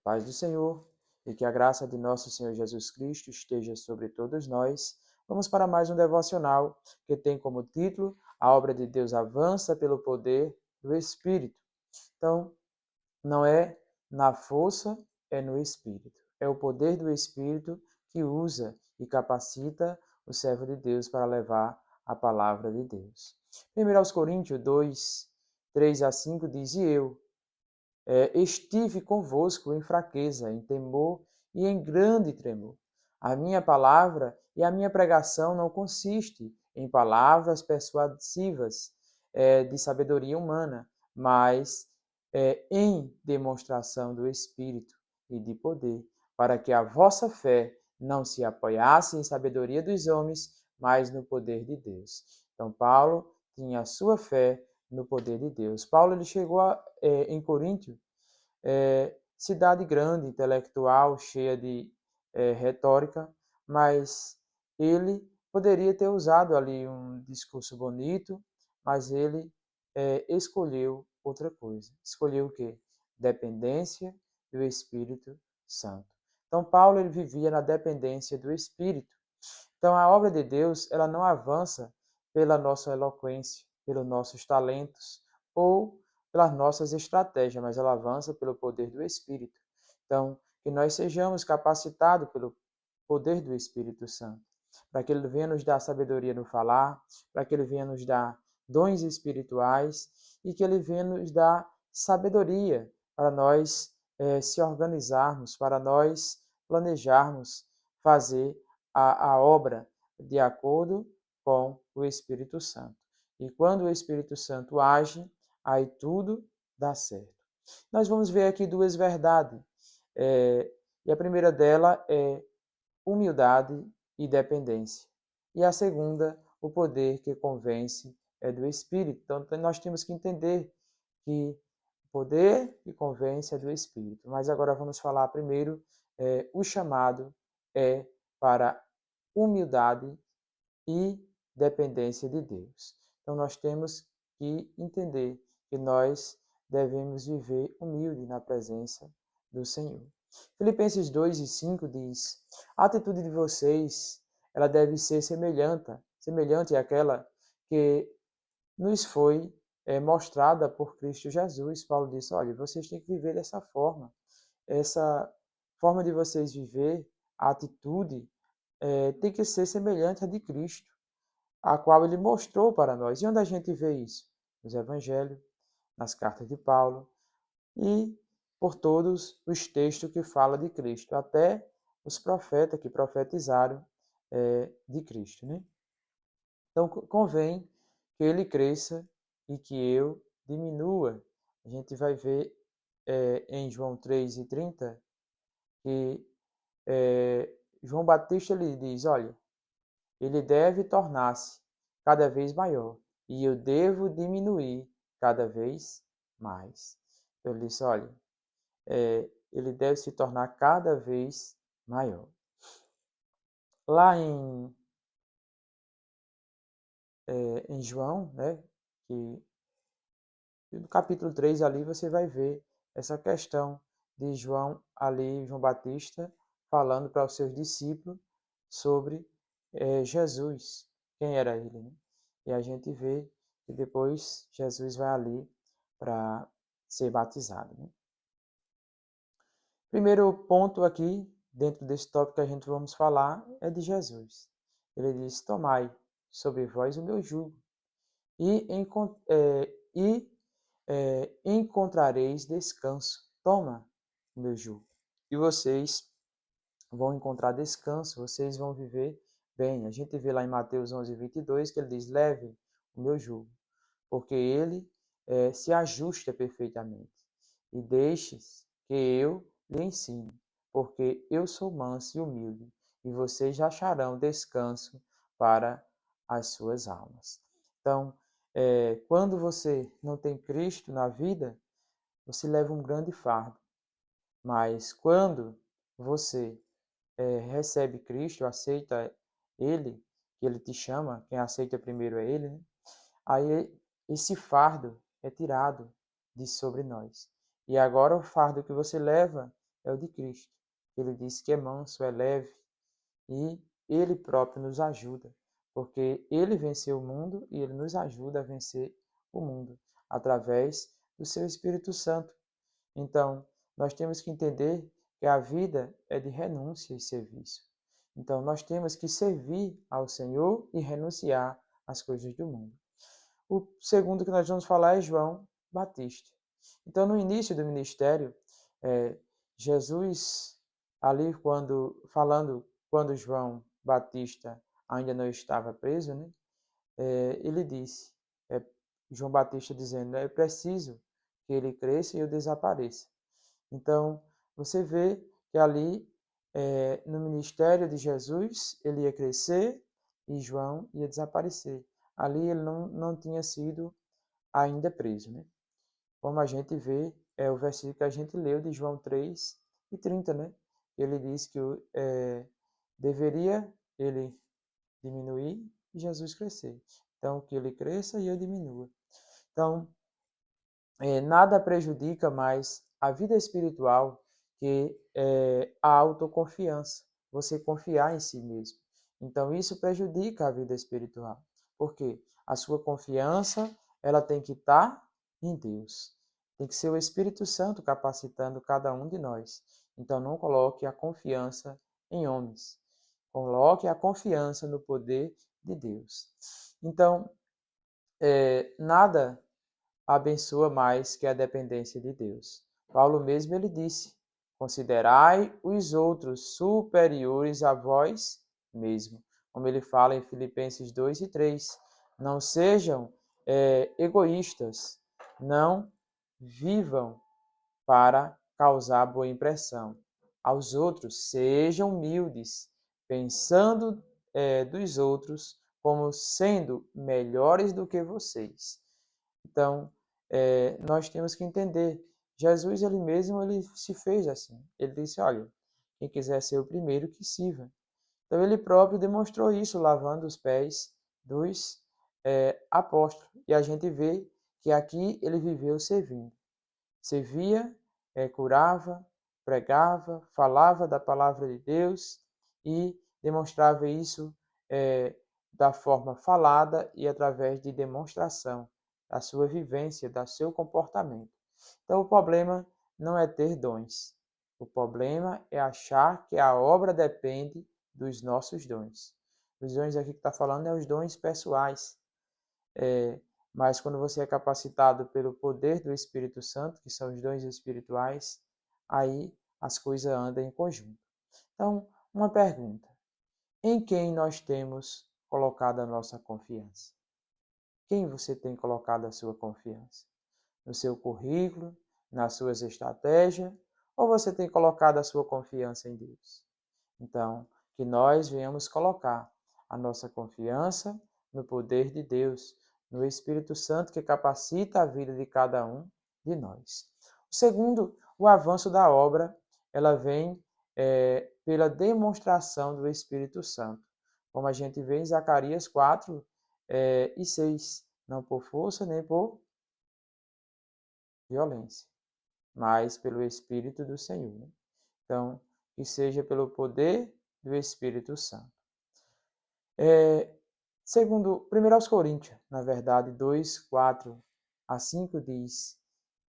Paz do Senhor e que a graça de nosso Senhor Jesus Cristo esteja sobre todos nós. Vamos para mais um devocional que tem como título A obra de Deus avança pelo poder do Espírito. Então, não é na força, é no Espírito. É o poder do Espírito que usa e capacita o servo de Deus para levar a palavra de Deus. 1 Coríntios 2, 3 a 5 diz: E eu, estive convosco em fraqueza, em temor e em grande tremor. A minha palavra e a minha pregação não consiste em palavras persuasivas de sabedoria humana, mas em demonstração do Espírito e de poder, para que a vossa fé não se apoiasse em sabedoria dos homens, mas no poder de Deus. Então, Paulo tinha a sua fé no poder de Deus. Paulo ele chegou em Coríntio, cidade grande, intelectual, cheia de retórica, mas ele poderia ter usado ali um discurso bonito, mas ele escolheu outra coisa. Escolheu o quê? Dependência do Espírito Santo. Então, Paulo ele vivia na dependência do Espírito. Então, a obra de Deus, ela não avança pela nossa eloquência, pelos nossos talentos ou pelas nossas estratégias, mas ela avança pelo poder do Espírito. Então, que nós sejamos capacitados pelo poder do Espírito Santo, para que ele venha nos dar sabedoria no falar, para que ele venha nos dar dons espirituais e que ele venha nos dar sabedoria para nós se organizarmos, para nós planejarmos fazer a obra de acordo com o Espírito Santo. E quando o Espírito Santo age, aí tudo dá certo. Nós vamos ver aqui duas verdades. E a primeira dela é humildade e dependência. E a segunda, o poder que convence é do Espírito. Então, nós temos que entender que o poder que convence é do Espírito. Mas agora vamos falar primeiro, o chamado é para humildade e dependência de Deus. Então, nós temos que entender que nós devemos viver humilde na presença do Senhor. Filipenses 2 e 5 diz: a atitude de vocês, ela deve ser semelhante àquela que nos foi mostrada por Cristo Jesus. Paulo disse: olha, vocês têm que viver dessa forma. Essa forma de vocês viver, a atitude, tem que ser semelhante à de Cristo, a qual ele mostrou para nós. E onde a gente vê isso? Nos Evangelhos, nas cartas de Paulo e por todos os textos que falam de Cristo, até os profetas que profetizaram de Cristo. Né? Então, convém que ele cresça e que eu diminua. A gente vai ver em João 3:30 que João Batista lhe diz: olha, ele deve tornar-se cada vez maior e eu devo diminuir cada vez mais. Eu disse: olha, ele deve se tornar cada vez maior. Lá em João, né, que no capítulo 3 ali você vai ver essa questão de João ali, João Batista, falando para os seus discípulos sobre Jesus, quem era ele. Né? E a gente vê que depois Jesus vai ali para ser batizado. Né? Primeiro ponto aqui, dentro desse tópico que a gente vamos falar, é de Jesus. Ele diz: tomai sobre vós o meu jugo e, encontrareis descanso. Toma o meu jugo. E vocês vão encontrar descanso, vocês vão viver bem. A gente vê lá em Mateus 11:22 que ele diz: leve o meu jugo, porque ele se ajusta perfeitamente. E deixes que eu lhe ensine, porque eu sou manso e humilde, e vocês acharão descanso para as suas almas. Então, quando você não tem Cristo na vida, você leva um grande fardo. Mas quando você recebe Cristo, aceita Ele, que Ele te chama, quem aceita primeiro é Ele, né? Aí esse fardo é tirado de sobre nós. E agora o fardo que você leva é o de Cristo. Ele diz que é manso, é leve e ele próprio nos ajuda, porque ele venceu o mundo e ele nos ajuda a vencer o mundo através do seu Espírito Santo. Então, nós temos que entender que a vida é de renúncia e serviço. Então, nós temos que servir ao Senhor e renunciar às coisas do mundo. O segundo que nós vamos falar é João Batista. Então, no início do ministério, Jesus, ali quando João Batista ainda não estava preso, né, ele disse, João Batista dizendo, é preciso que ele cresça e eu desapareça. Então, você vê que ali, no ministério de Jesus, ele ia crescer e João ia desaparecer. Ali ele não tinha sido ainda preso, né? Como a gente vê, é o versículo que a gente leu de João 3:30, né? Ele diz que deveria ele diminuir e Jesus crescer. Então, que ele cresça e eu diminua. Então, nada prejudica mais a vida espiritual que a autoconfiança, você confiar em si mesmo. Então, isso prejudica a vida espiritual. Por quê? A sua confiança, ela tem que estar em Deus. Tem que ser o Espírito Santo capacitando cada um de nós. Então, não coloque a confiança em homens. Coloque a confiança no poder de Deus. Então, nada abençoa mais que a dependência de Deus. Paulo mesmo ele disse, considerai os outros superiores a vós mesmo. Como ele fala em Filipenses 2:3. Não sejam egoístas, não vivam para causar boa impressão aos outros. Sejam humildes, pensando dos outros como sendo melhores do que vocês. Então, nós temos que entender. Jesus, ele mesmo, ele se fez assim. Ele disse, olha, quem quiser ser o primeiro, que sirva. Então, ele próprio demonstrou isso, lavando os pés dos apóstolos. E a gente vê que aqui ele viveu servindo. Servia, curava, pregava, falava da palavra de Deus e demonstrava isso da forma falada e através de demonstração da sua vivência, do seu comportamento. Então, o problema não é ter dons. O problema é achar que a obra depende dos nossos dons. Os dons aqui que está falando é os dons pessoais. Mas quando você é capacitado pelo poder do Espírito Santo, que são os dons espirituais, aí as coisas andam em conjunto. Então, uma pergunta. Em quem nós temos colocado a nossa confiança? Quem você tem colocado a sua confiança? No seu currículo, nas suas estratégias, ou você tem colocado a sua confiança em Deus? Então, que nós venhamos colocar a nossa confiança no poder de Deus, no Espírito Santo que capacita a vida de cada um de nós. O segundo, o avanço da obra, ela vem pela demonstração do Espírito Santo. Como a gente vê em Zacarias 4:6, não por força nem por violência, mas pelo Espírito do Senhor. Né? Então, que seja pelo poder do Espírito Santo. Segundo 1 Coríntios, na verdade, 2:4-5 diz,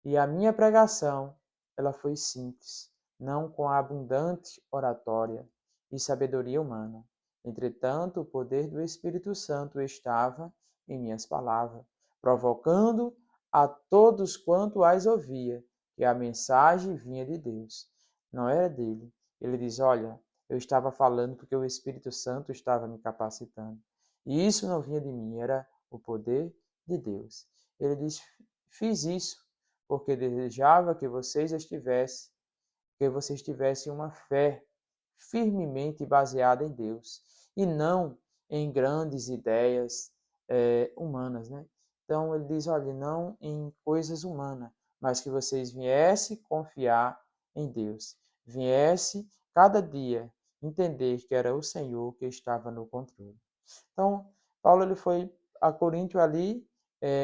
e a minha pregação, ela foi simples, não com a abundante oratória e sabedoria humana. Entretanto, o poder do Espírito Santo estava em minhas palavras, provocando a todos quanto as ouvia, que a mensagem vinha de Deus, não era dele. Ele diz, olha, eu estava falando porque o Espírito Santo estava me capacitando. E isso não vinha de mim, era o poder de Deus. Ele diz, fiz isso porque desejava que vocês tivessem uma fé firmemente baseada em Deus e não em grandes ideias humanas, né? Então ele diz, olha, não em coisas humanas, mas que vocês viessem confiar em Deus, viessem cada dia entender que era o Senhor que estava no controle. Então, Paulo ele foi a Corinto ali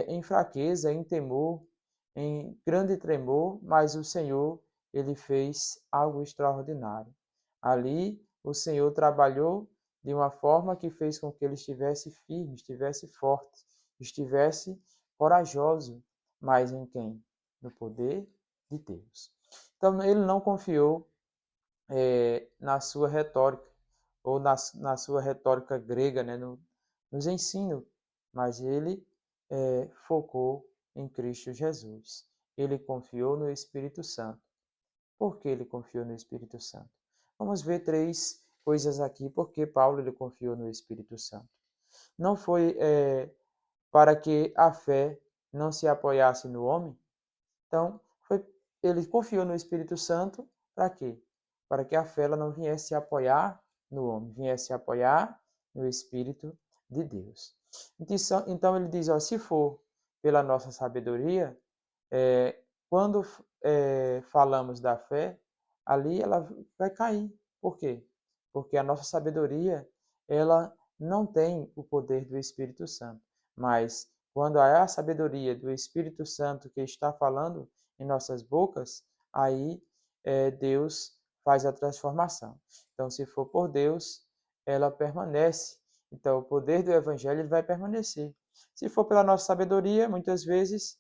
em fraqueza, em temor, em grande tremor, mas o Senhor ele fez algo extraordinário. Ali, o Senhor trabalhou de uma forma que fez com que ele estivesse firme, estivesse forte, estivesse corajoso, mas em quem? No poder de Deus. Então, ele não confiou na sua retórica, ou na sua retórica grega, né, nos ensinos, mas ele focou em Cristo Jesus. Ele confiou no Espírito Santo. Por que ele confiou no Espírito Santo? Vamos ver três coisas aqui, porque Paulo ele confiou no Espírito Santo. Não foi para que a fé não se apoiasse no homem. Então, ele confiou no Espírito Santo para quê? Para que a fé ela não viesse se apoiar no homem, viesse se apoiar no Espírito de Deus. Então ele diz, ó, se for pela nossa sabedoria, quando falamos da fé, ali ela vai cair. Por quê? Porque a nossa sabedoria, ela não tem o poder do Espírito Santo. Mas quando é a sabedoria do Espírito Santo que está falando em nossas bocas, aí Deus faz a transformação. Então, se for por Deus, ela permanece. Então, o poder do Evangelho vai permanecer. Se for pela nossa sabedoria, muitas vezes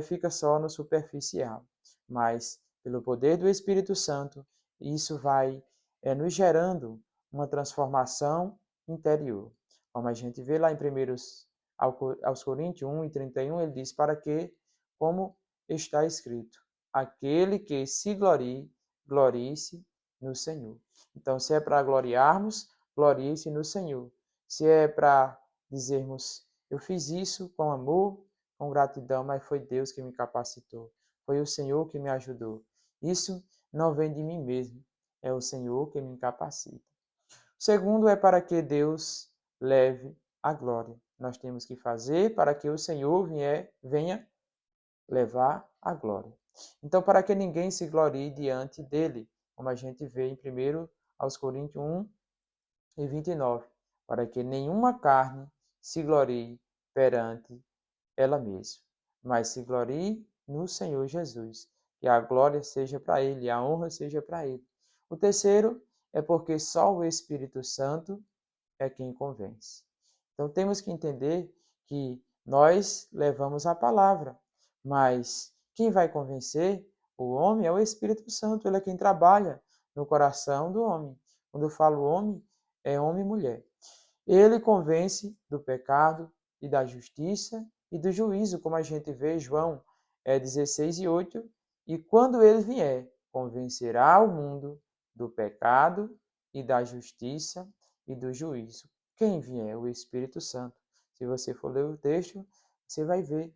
fica só no superficial. Mas, pelo poder do Espírito Santo, isso vai nos gerando uma transformação interior. Como a gente vê lá em 1 aos Coríntios 1:31, ele diz, para que, como está escrito, aquele que se glorie, glorie-se no Senhor. Então, se é para gloriarmos, glorie-se no Senhor. Se é para dizermos, eu fiz isso com amor, com gratidão, mas foi Deus que me capacitou. Foi o Senhor que me ajudou. Isso não vem de mim mesmo, é o Senhor que me capacita. O segundo é para que Deus leve a glória. Nós temos que fazer para que o Senhor venha levar a glória. Então, para que ninguém se glorie diante dele, como a gente vê em 1 aos Coríntios 1:29, para que nenhuma carne se glorie perante ela mesma, mas se glorie no Senhor Jesus, que a glória seja para ele, a honra seja para ele. O terceiro é porque só o Espírito Santo é quem convence. Então temos que entender que nós levamos a palavra, mas quem vai convencer o homem é o Espírito Santo, ele é quem trabalha no coração do homem. Quando eu falo homem, é homem e mulher. Ele convence do pecado e da justiça e do juízo, como a gente vê João 16:8, e quando ele vier, convencerá o mundo do pecado e da justiça e do juízo. Quem vier? O Espírito Santo. Se você for ler o texto, você vai ver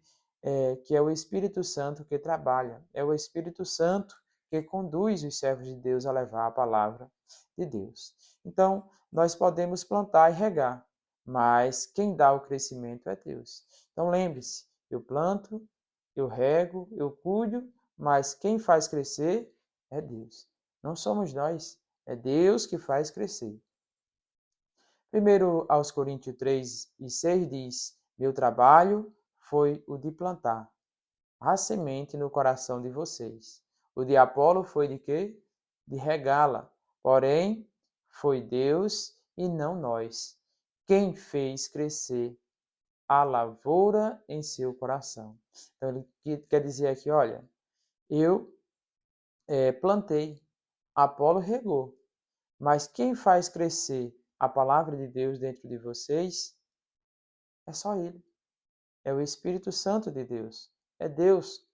que é o Espírito Santo que trabalha, é o Espírito Santo que conduz os servos de Deus a levar a palavra de Deus. Então, nós podemos plantar e regar, mas quem dá o crescimento é Deus. Então, lembre-se, eu planto, eu rego, eu cuido, mas quem faz crescer é Deus. Não somos nós, é Deus que faz crescer. 1 aos Coríntios 3:6 diz, meu trabalho foi o de plantar a semente no coração de vocês. O de Apolo foi de quê? De regá-la. Porém, foi Deus e não nós quem fez crescer a lavoura em seu coração. Então, ele quer dizer aqui, olha, eu plantei, Apolo regou, mas quem faz crescer a palavra de Deus dentro de vocês é só Ele. É o Espírito Santo de Deus. É Deus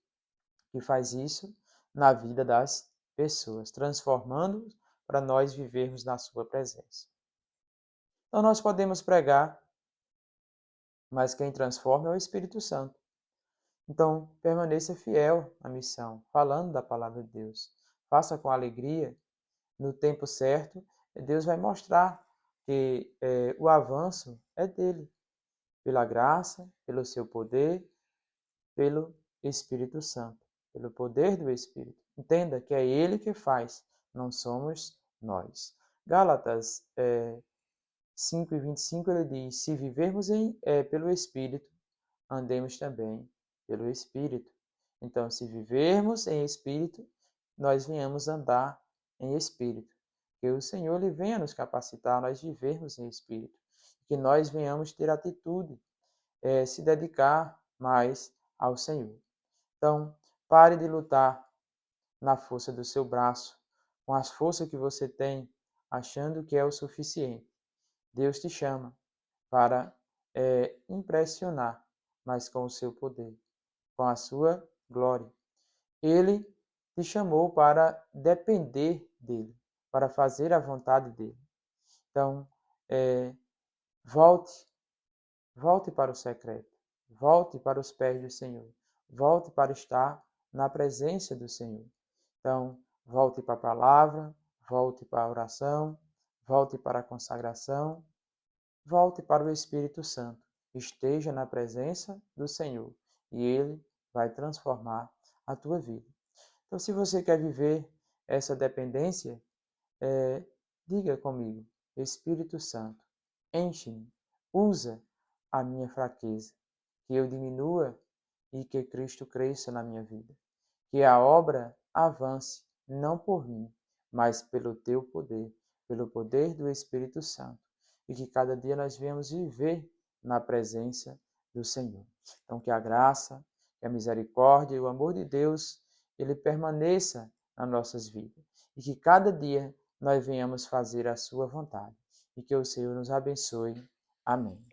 que faz isso na vida das pessoas, transformando para nós vivermos na sua presença. Então nós podemos pregar, mas quem transforma é o Espírito Santo. Então permaneça fiel à missão, falando da palavra de Deus. Faça com alegria, no tempo certo, Deus vai mostrar que o avanço é dele, pela graça, pelo seu poder, pelo Espírito Santo, pelo poder do Espírito. Entenda que é Ele que faz, não somos nós. Gálatas 5:25 ele diz, se vivermos pelo Espírito, andemos também pelo Espírito. Então, se vivermos em Espírito, nós venhamos andar em espírito. Que o Senhor ele venha nos capacitar a nós vivermos em espírito. Que nós venhamos ter atitude, se dedicar mais ao Senhor. Então, pare de lutar na força do seu braço, com as forças que você tem, achando que é o suficiente. Deus te chama para impressionar, mas com o seu poder, com a sua glória. Ele te chamou para depender dele, para fazer a vontade dele. Então, volte, volte para o secreto, volte para os pés do Senhor, volte para estar na presença do Senhor. Então, volte para a palavra, volte para a oração, volte para a consagração, volte para o Espírito Santo. Esteja na presença do Senhor e Ele vai transformar a tua vida. Então, se você quer viver essa dependência, diga comigo: Espírito Santo, enche-me, usa a minha fraqueza, que eu diminua e que Cristo cresça na minha vida. Que a obra avance, não por mim, mas pelo teu poder, pelo poder do Espírito Santo. E que cada dia nós venhamos viver na presença do Senhor. Então, que a graça, que a misericórdia e o amor de Deus, ele permaneça nas nossas vidas. E que cada dia nós venhamos fazer a sua vontade. E que o Senhor nos abençoe. Amém.